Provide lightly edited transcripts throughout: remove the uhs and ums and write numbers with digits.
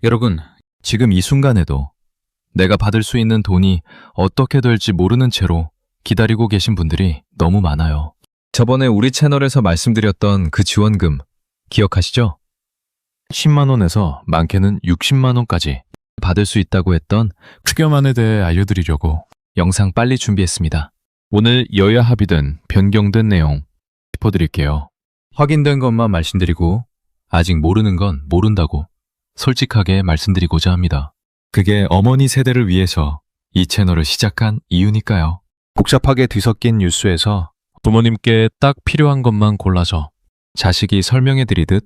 여러분, 지금 이 순간에도 내가 받을 수 있는 돈이 어떻게 될지 모르는 채로 기다리고 계신 분들이 너무 많아요. 저번에 우리 채널에서 말씀드렸던 그 지원금 기억하시죠? 10만 원에서 많게는 60만 원까지 받을 수 있다고 했던 추경안에 대해 알려드리려고 영상 빨리 준비했습니다. 오늘 여야 합의된 변경된 내용 짚어드릴게요. 확인된 것만 말씀드리고 아직 모르는 건 모른다고 솔직하게 말씀드리고자 합니다. 그게 어머니 세대를 위해서 이 채널을 시작한 이유니까요. 복잡하게 뒤섞인 뉴스에서 부모님께 딱 필요한 것만 골라서 자식이 설명해드리듯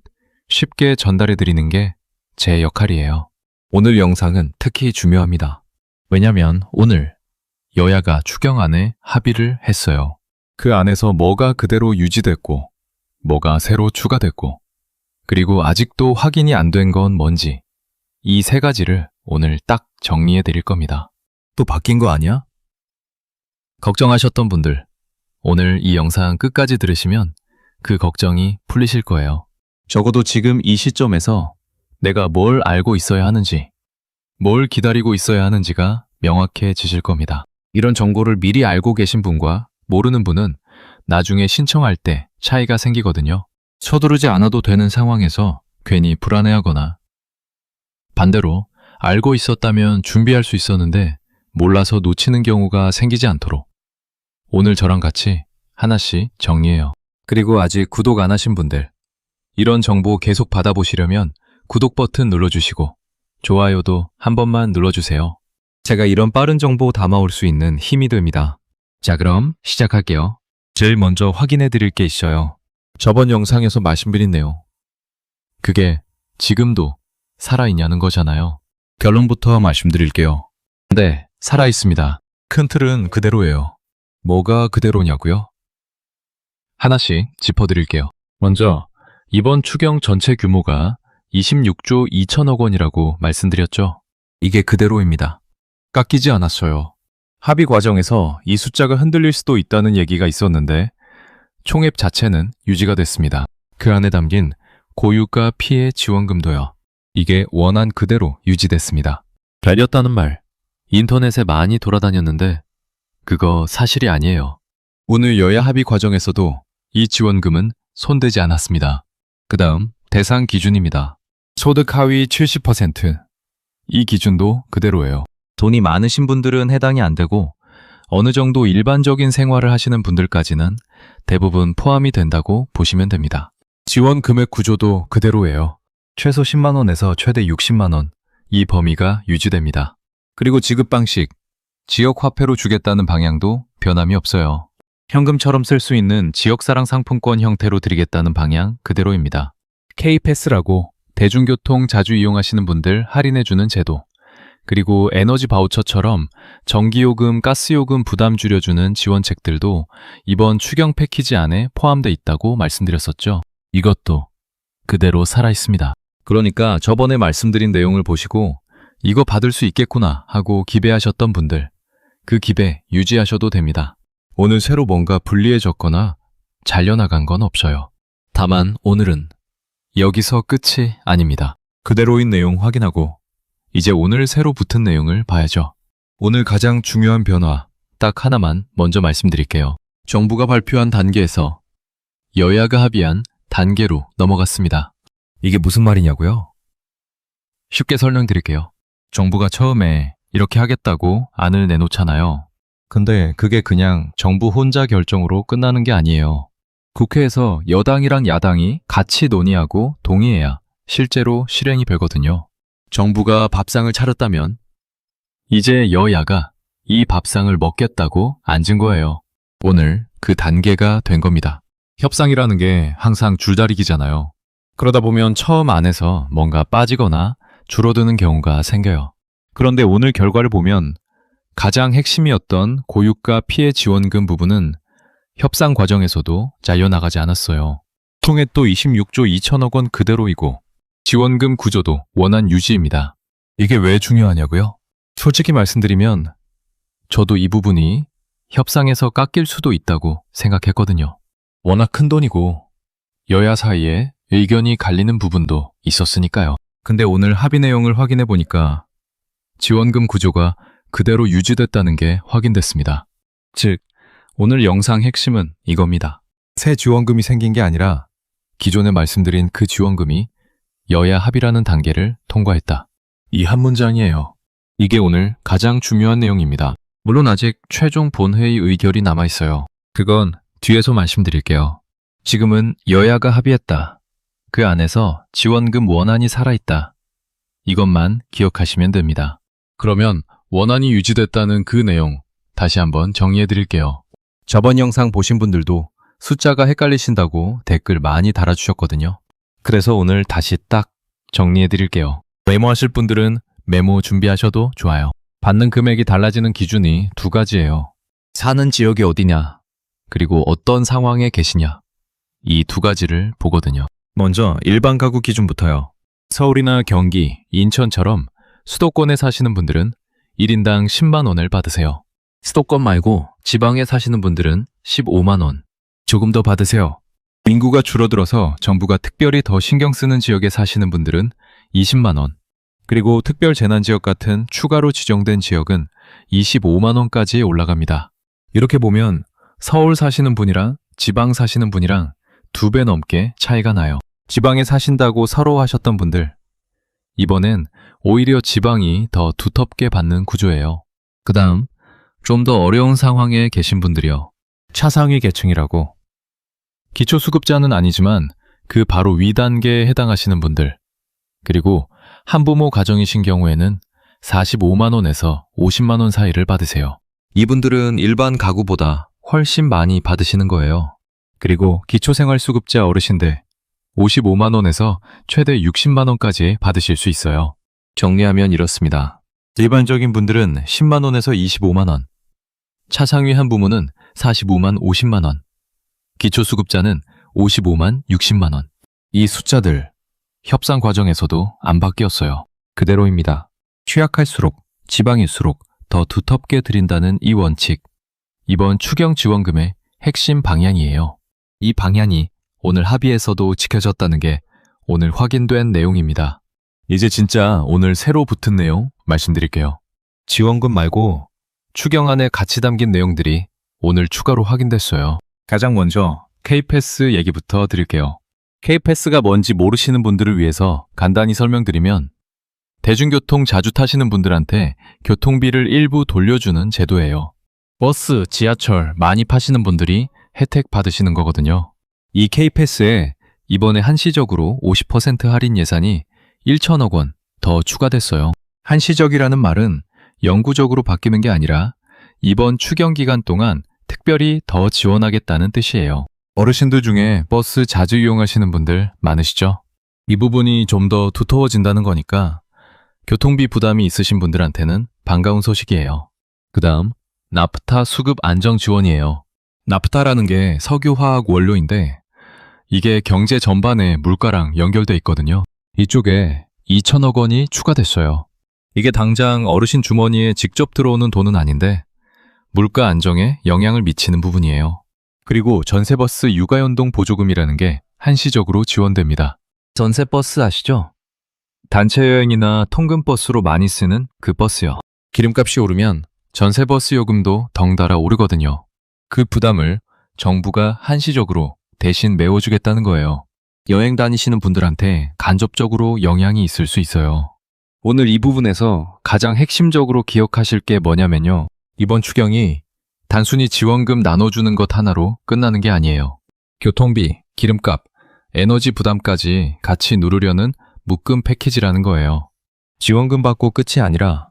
쉽게 전달해드리는 게 제 역할이에요. 오늘 영상은 특히 중요합니다. 왜냐면 오늘 여야가 추경안에 합의를 했어요. 그 안에서 뭐가 그대로 유지됐고 뭐가 새로 추가됐고 그리고 아직도 확인이 안 된 건 뭔지 이 세 가지를 오늘 딱 정리해 드릴 겁니다. 또 바뀐 거 아니야? 걱정하셨던 분들, 오늘 이 영상 끝까지 들으시면 그 걱정이 풀리실 거예요. 적어도 지금 이 시점에서 내가 뭘 알고 있어야 하는지, 뭘 기다리고 있어야 하는지가 명확해지실 겁니다. 이런 정보를 미리 알고 계신 분과 모르는 분은 나중에 신청할 때 차이가 생기거든요. 서두르지 않아도 되는 상황에서 괜히 불안해하거나 반대로 알고 있었다면 준비할 수 있었는데 몰라서 놓치는 경우가 생기지 않도록 오늘 저랑 같이 하나씩 정리해요. 그리고 아직 구독 안 하신 분들, 이런 정보 계속 받아보시려면 구독 버튼 눌러주시고 좋아요도 한 번만 눌러주세요. 제가 이런 빠른 정보 담아올 수 있는 힘이 됩니다. 자, 그럼 시작할게요. 제일 먼저 확인해 드릴 게 있어요. 저번 영상에서 말씀드린 내용. 그게 지금도 살아있냐는 거잖아요. 결론부터 말씀드릴게요. 네, 살아있습니다. 큰 틀은 그대로예요. 뭐가 그대로냐고요? 하나씩 짚어드릴게요. 먼저 이번 추경 전체 규모가 26조 2천억 원이라고 말씀드렸죠. 이게 그대로입니다. 깎이지 않았어요. 합의 과정에서 이 숫자가 흔들릴 수도 있다는 얘기가 있었는데 총액 자체는 유지가 됐습니다. 그 안에 담긴 고유가 피해 지원금도요. 이게 원안 그대로 유지됐습니다. 달렸다는 말, 인터넷에 많이 돌아다녔는데 그거 사실이 아니에요. 오늘 여야 합의 과정에서도 이 지원금은 손대지 않았습니다. 그 다음 대상 기준입니다. 소득 하위 70%. 이 기준도 그대로예요. 돈이 많으신 분들은 해당이 안 되고 어느 정도 일반적인 생활을 하시는 분들까지는 대부분 포함이 된다고 보시면 됩니다. 지원 금액 구조도 그대로예요. 최소 10만 원에서 최대 60만 원, 이 범위가 유지됩니다. 그리고 지급 방식, 지역 화폐로 주겠다는 방향도 변함이 없어요. 현금처럼 쓸 수 있는 지역사랑 상품권 형태로 드리겠다는 방향 그대로입니다. K패스라고 대중교통 자주 이용하시는 분들 할인해주는 제도, 그리고 에너지 바우처처럼 전기요금, 가스요금 부담 줄여주는 지원책들도 이번 추경 패키지 안에 포함되어 있다고 말씀드렸었죠. 이것도 그대로 살아있습니다. 그러니까 저번에 말씀드린 내용을 보시고 이거 받을 수 있겠구나 하고 기대하셨던 분들, 그 기대 유지하셔도 됩니다. 오늘 새로 뭔가 불리해졌거나 잘려나간 건 없어요. 다만 오늘은 여기서 끝이 아닙니다. 그대로인 내용 확인하고 이제 오늘 새로 붙은 내용을 봐야죠. 오늘 가장 중요한 변화 딱 하나만 먼저 말씀드릴게요. 정부가 발표한 단계에서 여야가 합의한 단계로 넘어갔습니다. 이게 무슨 말이냐고요? 쉽게 설명드릴게요. 정부가 처음에 이렇게 하겠다고 안을 내놓잖아요. 근데 그게 그냥 정부 혼자 결정으로 끝나는 게 아니에요. 국회에서 여당이랑 야당이 같이 논의하고 동의해야 실제로 실행이 되거든요. 정부가 밥상을 차렸다면 이제 여야가 이 밥상을 먹겠다고 앉은 거예요. 오늘 그 단계가 된 겁니다. 협상이라는 게 항상 줄다리기잖아요. 그러다 보면 처음 안에서 뭔가 빠지거나 줄어드는 경우가 생겨요. 그런데 오늘 결과를 보면 가장 핵심이었던 고유가 피해 지원금 부분은 협상 과정에서도 잘려나가지 않았어요. 총액도 26조 2천억 원 그대로이고 지원금 구조도 원안 유지입니다. 이게 왜 중요하냐고요? 솔직히 말씀드리면 저도 이 부분이 협상에서 깎일 수도 있다고 생각했거든요. 워낙 큰 돈이고 여야 사이에 의견이 갈리는 부분도 있었으니까요. 근데 오늘 합의 내용을 확인해 보니까 지원금 구조가 그대로 유지됐다는 게 확인됐습니다. 즉, 오늘 영상 핵심은 이겁니다. 새 지원금이 생긴 게 아니라 기존에 말씀드린 그 지원금이 여야 합의라는 단계를 통과했다. 이 한 문장이에요. 이게 오늘 가장 중요한 내용입니다. 물론 아직 최종 본회의 의결이 남아있어요. 그건 뒤에서 말씀드릴게요. 지금은 여야가 합의했다. 그 안에서 지원금 원안이 살아있다. 이것만 기억하시면 됩니다. 그러면 원안이 유지됐다는 그 내용 다시 한번 정리해 드릴게요. 저번 영상 보신 분들도 숫자가 헷갈리신다고 댓글 많이 달아주셨거든요. 그래서 오늘 다시 딱 정리해 드릴게요. 메모하실 분들은 메모 준비하셔도 좋아요. 받는 금액이 달라지는 기준이 두 가지예요. 사는 지역이 어디냐, 그리고 어떤 상황에 계시냐. 이 두 가지를 보거든요. 먼저 일반 가구 기준부터요. 서울이나 경기, 인천처럼 수도권에 사시는 분들은 1인당 10만 원을 받으세요. 수도권 말고 지방에 사시는 분들은 15만 원. 조금 더 받으세요. 인구가 줄어들어서 정부가 특별히 더 신경 쓰는 지역에 사시는 분들은 20만 원. 그리고 특별 재난지역 같은 추가로 지정된 지역은 25만 원까지 올라갑니다. 이렇게 보면 서울 사시는 분이랑 지방 사시는 분이랑 2배 넘게 차이가 나요. 지방에 사신다고 서러워하셨던 분들, 이번엔 오히려 지방이 더 두텁게 받는 구조예요. 그 다음 좀 더 어려운 상황에 계신 분들이요. 차상위 계층이라고. 기초수급자는 아니지만 그 바로 위 단계에 해당하시는 분들, 그리고 한부모 가정이신 경우에는 45만 원에서 50만 원 사이를 받으세요. 이분들은 일반 가구보다 훨씬 많이 받으시는 거예요. 그리고 기초생활수급자 어르신들 55만 원에서 최대 60만 원까지 받으실 수 있어요. 정리하면 이렇습니다. 일반적인 분들은 10만 원에서 25만 원, 차상위 한부모는 45만 50만 원, 기초수급자는 55만 60만 원. 이 숫자들 협상 과정에서도 안 바뀌었어요. 그대로입니다. 취약할수록, 지방일수록 더 두텁게 드린다는 이 원칙, 이번 추경 지원금의 핵심 방향이에요. 이 방향이 오늘 합의에서도 지켜졌다는 게 오늘 확인된 내용입니다. 이제 진짜 오늘 새로 붙은 내용 말씀드릴게요. 지원금 말고 추경안에 같이 담긴 내용들이 오늘 추가로 확인됐어요. 가장 먼저 K패스 얘기부터 드릴게요. K패스가 뭔지 모르시는 분들을 위해서 간단히 설명드리면 대중교통 자주 타시는 분들한테 교통비를 일부 돌려주는 제도예요. 버스, 지하철 많이 파시는 분들이 혜택 받으시는 거거든요. 이 K패스에 이번에 한시적으로 50% 할인 예산이 1천억 원 더 추가됐어요. 한시적이라는 말은 영구적으로 바뀌는 게 아니라 이번 추경 기간 동안 특별히 더 지원하겠다는 뜻이에요. 어르신들 중에 버스 자주 이용하시는 분들 많으시죠? 이 부분이 좀 더 두터워진다는 거니까 교통비 부담이 있으신 분들한테는 반가운 소식이에요. 그 다음 나프타 수급 안정 지원이에요. 나프타라는 게 석유, 화학, 원료인데 이게 경제 전반에 물가랑 연결돼 있거든요. 이쪽에 2천억 원이 추가됐어요. 이게 당장 어르신 주머니에 직접 들어오는 돈은 아닌데 물가 안정에 영향을 미치는 부분이에요. 그리고 전세버스 육아연동 보조금이라는 게 한시적으로 지원됩니다. 전세버스 아시죠? 단체 여행이나 통근버스로 많이 쓰는 그 버스요. 기름값이 오르면 전세버스 요금도 덩달아 오르거든요. 그 부담을 정부가 한시적으로 대신 메워주겠다는 거예요. 여행 다니시는 분들한테 간접적으로 영향이 있을 수 있어요. 오늘 이 부분에서 가장 핵심적으로 기억하실 게 뭐냐면요. 이번 추경이 단순히 지원금 나눠주는 것 하나로 끝나는 게 아니에요. 교통비, 기름값, 에너지 부담까지 같이 누르려는 묶음 패키지라는 거예요. 지원금 받고 끝이 아니라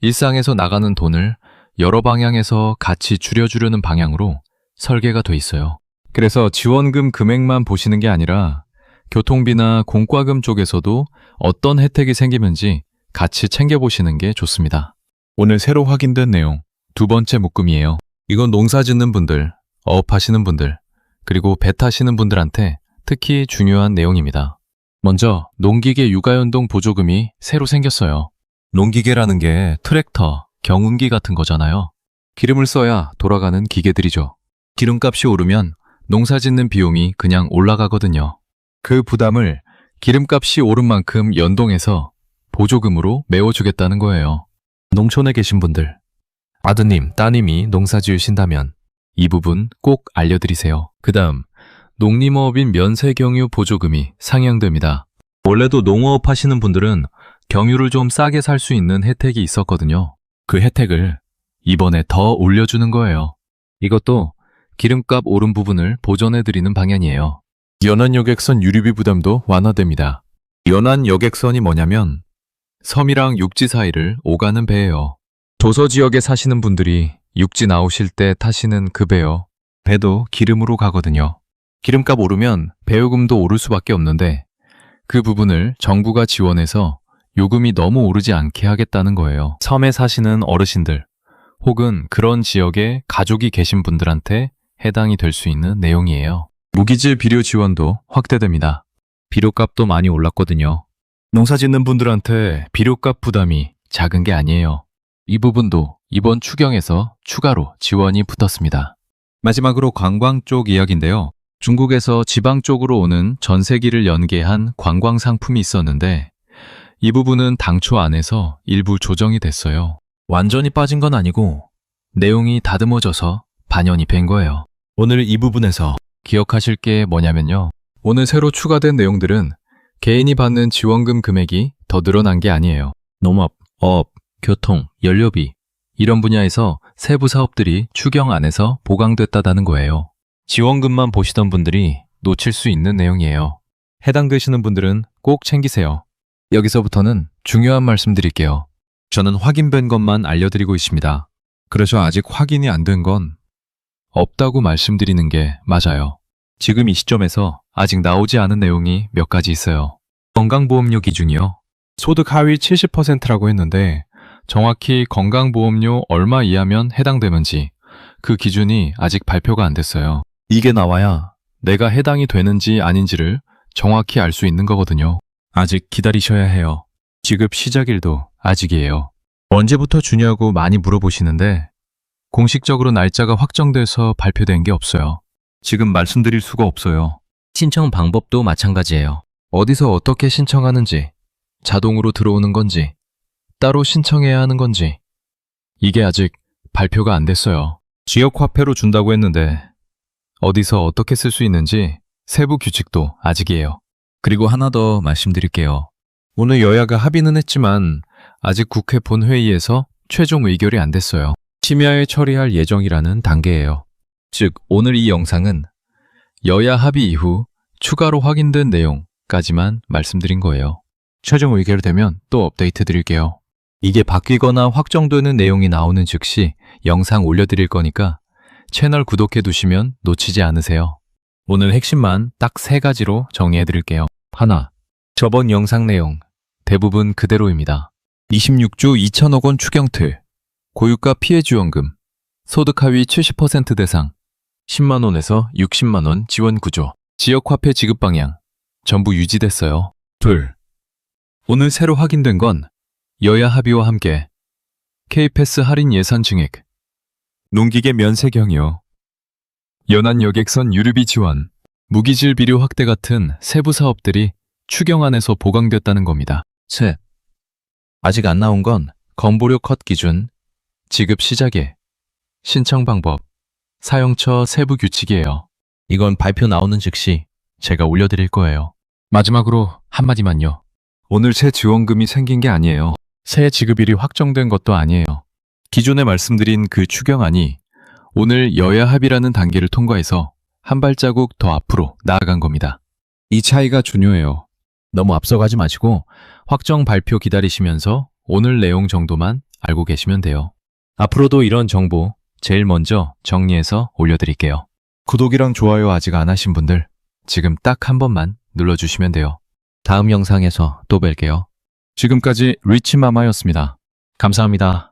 일상에서 나가는 돈을 여러 방향에서 같이 줄여주려는 방향으로 설계가 돼 있어요. 그래서 지원금 금액만 보시는 게 아니라 교통비나 공과금 쪽에서도 어떤 혜택이 생기는지 같이 챙겨보시는 게 좋습니다. 오늘 새로 확인된 내용, 두 번째 묶음이에요. 이건 농사 짓는 분들, 어업하시는 분들, 그리고 배 타시는 분들한테 특히 중요한 내용입니다. 먼저 농기계 육아연동 보조금이 새로 생겼어요. 농기계라는 게 트랙터, 경운기 같은 거잖아요. 기름을 써야 돌아가는 기계들이죠. 기름값이 오르면 농사 짓는 비용이 그냥 올라가거든요. 그 부담을 기름값이 오른 만큼 연동해서 보조금으로 메워주겠다는 거예요. 농촌에 계신 분들, 아드님, 따님이 농사 지으신다면 이 부분 꼭 알려드리세요. 그 다음, 농림어업인 면세경유 보조금이 상향됩니다. 원래도 농어업 하시는 분들은 경유를 좀 싸게 살 수 있는 혜택이 있었거든요. 그 혜택을 이번에 더 올려주는 거예요. 이것도 기름값 오른 부분을 보전해드리는 방향이에요. 연안 여객선 유류비 부담도 완화됩니다. 연안 여객선이 뭐냐면 섬이랑 육지 사이를 오가는 배예요. 도서 지역에 사시는 분들이 육지 나오실 때 타시는 그 배요. 배도 기름으로 가거든요. 기름값 오르면 배요금도 오를 수밖에 없는데 그 부분을 정부가 지원해서 요금이 너무 오르지 않게 하겠다는 거예요. 섬에 사시는 어르신들 혹은 그런 지역에 가족이 계신 분들한테 해당이 될 수 있는 내용이에요. 무기질 비료 지원도 확대됩니다. 비료값도 많이 올랐거든요. 농사 짓는 분들한테 비료값 부담이 작은 게 아니에요. 이 부분도 이번 추경에서 추가로 지원이 붙었습니다. 마지막으로 관광 쪽 이야기인데요. 중국에서 지방 쪽으로 오는 전세기를 연계한 관광 상품이 있었는데 이 부분은 당초 안에서 일부 조정이 됐어요. 완전히 빠진 건 아니고 내용이 다듬어져서 반영이 된 거예요. 오늘 이 부분에서 기억하실 게 뭐냐면요. 오늘 새로 추가된 내용들은 개인이 받는 지원금 금액이 더 늘어난 게 아니에요. 농업, 어업, 교통, 연료비 이런 분야에서 세부 사업들이 추경 안에서 보강됐다는 거예요. 지원금만 보시던 분들이 놓칠 수 있는 내용이에요. 해당되시는 분들은 꼭 챙기세요. 여기서부터는 중요한 말씀 드릴게요. 저는 확인된 것만 알려드리고 있습니다. 그래서 아직 확인이 안 된 건 없다고 말씀드리는 게 맞아요. 지금 이 시점에서 아직 나오지 않은 내용이 몇 가지 있어요. 건강보험료 기준이요. 소득 하위 70%라고 했는데 정확히 건강보험료 얼마 이하면 해당되는지 그 기준이 아직 발표가 안 됐어요. 이게 나와야 내가 해당이 되는지 아닌지를 정확히 알 수 있는 거거든요. 아직 기다리셔야 해요. 지급 시작일도 아직이에요. 언제부터 주냐고 많이 물어보시는데 공식적으로 날짜가 확정돼서 발표된 게 없어요. 지금 말씀드릴 수가 없어요. 신청 방법도 마찬가지예요. 어디서 어떻게 신청하는지, 자동으로 들어오는 건지, 따로 신청해야 하는 건지 이게 아직 발표가 안 됐어요. 지역화폐로 준다고 했는데 어디서 어떻게 쓸 수 있는지 세부 규칙도 아직이에요. 그리고 하나 더 말씀드릴게요. 오늘 여야가 합의는 했지만 아직 국회 본회의에서 최종 의결이 안 됐어요. 심야에 처리할 예정이라는 단계예요. 즉 오늘 이 영상은 여야 합의 이후 추가로 확인된 내용까지만 말씀드린 거예요. 최종 의결되면 또 업데이트 드릴게요. 이게 바뀌거나 확정되는 내용이 나오는 즉시 영상 올려드릴 거니까 채널 구독해 두시면 놓치지 않으세요. 오늘 핵심만 딱 3가지로 정리해 드릴게요. 하나, 저번 영상 내용 대부분 그대로입니다. 26조 2천억 원 추경틀, 고유가 피해 지원금, 소득 하위 70% 대상, 10만 원에서 60만 원 지원 구조, 지역화폐 지급 방향 전부 유지됐어요. 둘, 오늘 새로 확인된 건 여야 합의와 함께 K패스 할인 예산 증액, 농기계 면세 경유, 연안 여객선 유류비 지원, 무기질 비료 확대 같은 세부 사업들이 추경안에서 보강됐다는 겁니다. 셋, 아직 안 나온 건 건보료 컷 기준, 지급 시작일, 신청 방법, 사용처 세부 규칙이에요. 이건 발표 나오는 즉시 제가 올려드릴 거예요. 마지막으로 한마디만요. 오늘 새 지원금이 생긴 게 아니에요. 새 지급일이 확정된 것도 아니에요. 기존에 말씀드린 그 추경안이 오늘 여야 합의라는 단계를 통과해서 한 발자국 더 앞으로 나아간 겁니다. 이 차이가 중요해요. 너무 앞서가지 마시고 확정 발표 기다리시면서 오늘 내용 정도만 알고 계시면 돼요. 앞으로도 이런 정보 제일 먼저 정리해서 올려드릴게요. 구독이랑 좋아요 아직 안 하신 분들 지금 딱 한 번만 눌러주시면 돼요. 다음 영상에서 또 뵐게요. 지금까지 리치마마였습니다. 감사합니다.